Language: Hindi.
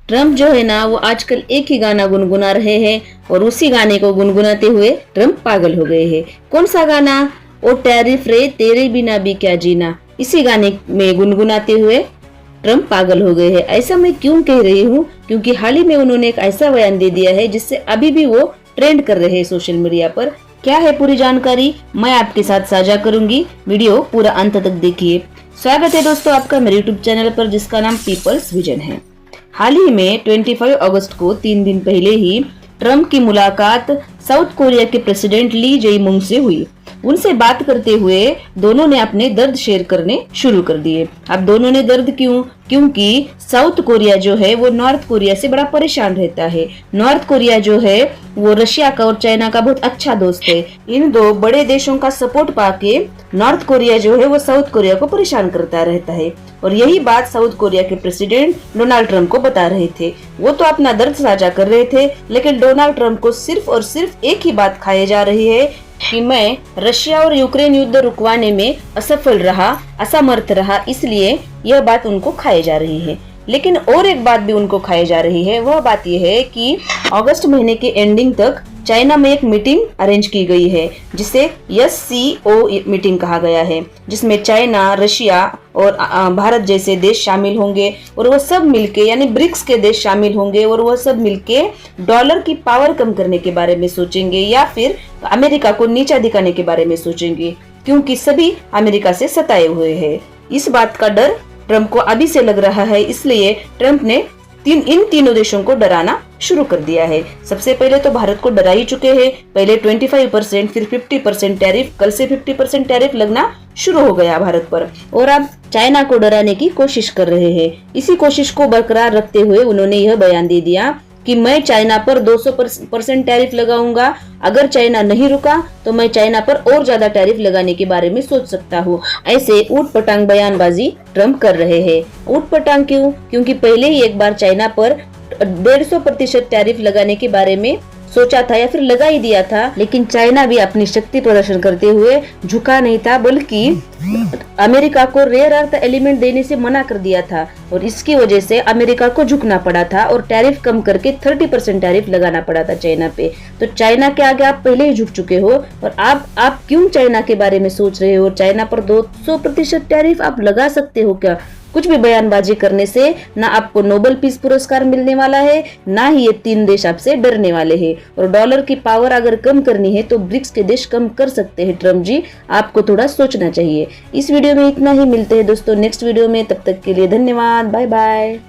ट्रम्प जो है ना वो आजकल एक ही गाना गुनगुना रहे हैं और उसी गाने को गुनगुनाते हुए ट्रम्प पागल हो गए हैं। कौन सा गाना? ओ टैरिफ रे तेरे बिना भी क्या जीना। इसी गाने में गुनगुनाते हुए ट्रम्प पागल हो गए हैं। ऐसा मैं क्यों कह रही हूँ? क्योंकि हाल ही में उन्होंने एक ऐसा बयान दे दिया है जिससे अभी भी वो ट्रेंड कर रहे हैं सोशल मीडिया पर। क्या है पूरी जानकारी मैं आपके साथ साझा करूंगी, वीडियो पूरा अंत तक देखिए। स्वागत है दोस्तों आपका मेरे यूट्यूब चैनल पर जिसका नाम पीपल्स विजन है। हाल ही में 25 अगस्त को 3 दिन पहले ही ट्रम्प की मुलाकात साउथ कोरिया के प्रेसिडेंट ली जेई मुंग से हुई। उनसे बात करते हुए दोनों ने अपने दर्द शेयर करने शुरू कर दिए। अब दोनों ने दर्द क्यों? क्योंकि साउथ कोरिया जो है वो नॉर्थ कोरिया से बड़ा परेशान रहता है। नॉर्थ कोरिया जो है वो रशिया का और चाइना का बहुत अच्छा दोस्त है। इन दो बड़े देशों का सपोर्ट पाके नॉर्थ कोरिया जो है वो साउथ कोरिया को परेशान करता रहता है और यही बात साउथ कोरिया के प्रेसिडेंट डोनाल्ड ट्रम्प को बता रहे थे। वो तो अपना दर्द साझा कर रहे थे, लेकिन डोनाल्ड ट्रम्प को सिर्फ और सिर्फ एक ही बात खाए जा रही है कि मैं रशिया और यूक्रेन युद्ध रुकवाने में असफल रहा, असमर्थ रहा, इसलिए यह बात उनको खाई जा रही है। लेकिन और एक बात भी उनको खाई जा रही है, वह बात यह है कि अगस्त महीने के एंडिंग तक चाइना में एक मीटिंग अरेंज की गई है जिसे SCO मीटिंग कहा गया है, जिसमें चाइना, रशिया और भारत जैसे देश शामिल होंगे और वह सब मिलके यानी ब्रिक्स के देश शामिल होंगे और वह सब मिलके डॉलर की पावर कम करने के बारे में सोचेंगे या फिर अमेरिका को नीचा दिखाने के बारे में सोचेंगे, क्योंकि सभी अमेरिका से सताए हुए हैं। इस बात का डर ट्रम्प को अभी से लग रहा है, इसलिए ट्रम्प ने इन तीनों देशों को डराना शुरू कर दिया है। सबसे पहले तो भारत को डरा ही चुके हैं। पहले 25% फिर 50% टैरिफ, कल से 50% टैरिफ लगना शुरू हो गया भारत पर और अब चाइना को डराने की कोशिश कर रहे हैं। इसी कोशिश को बरकरार रखते हुए उन्होंने यह बयान दे दिया कि मैं चाइना पर 200% टैरिफ लगाऊंगा। अगर चाइना नहीं रुका तो मैं चाइना पर और ज्यादा टैरिफ लगाने के बारे में सोच सकता हूँ। ऐसे ऊट पटांग बयानबाजी ट्रम्प कर रहे हैं। ऊट पटांग क्यों? क्योंकि पहले ही एक बार चाइना पर 150% टैरिफ लगाने के बारे में सोचा था या फिर लगा ही दिया था, लेकिन चाइना भी अपनी शक्ति प्रदर्शन करते हुए झुका नहीं था, बल्कि अमेरिका को रेयर अर्थ एलिमेंट देने से मना कर दिया था और इसकी वजह से अमेरिका को झुकना पड़ा था और टैरिफ कम करके 30% टैरिफ लगाना पड़ा था चाइना पे। तो चाइना के आगे आप पहले ही झुक चुके हो और आप क्यों चाइना के बारे में सोच रहे हो? चाइना पर 200% टैरिफ आप लगा सकते हो क्या? कुछ भी बयानबाजी करने से ना आपको नोबेल पीस पुरस्कार मिलने वाला है, ना ही ये 3 देश आपसे डरने वाले हैं। और डॉलर की पावर अगर कम करनी है तो ब्रिक्स के देश कम कर सकते हैं। ट्रम्प जी आपको थोड़ा सोचना चाहिए। इस वीडियो में इतना ही, मिलते हैं दोस्तों नेक्स्ट वीडियो में, तब तक के लिए धन्यवाद, बाय बाय।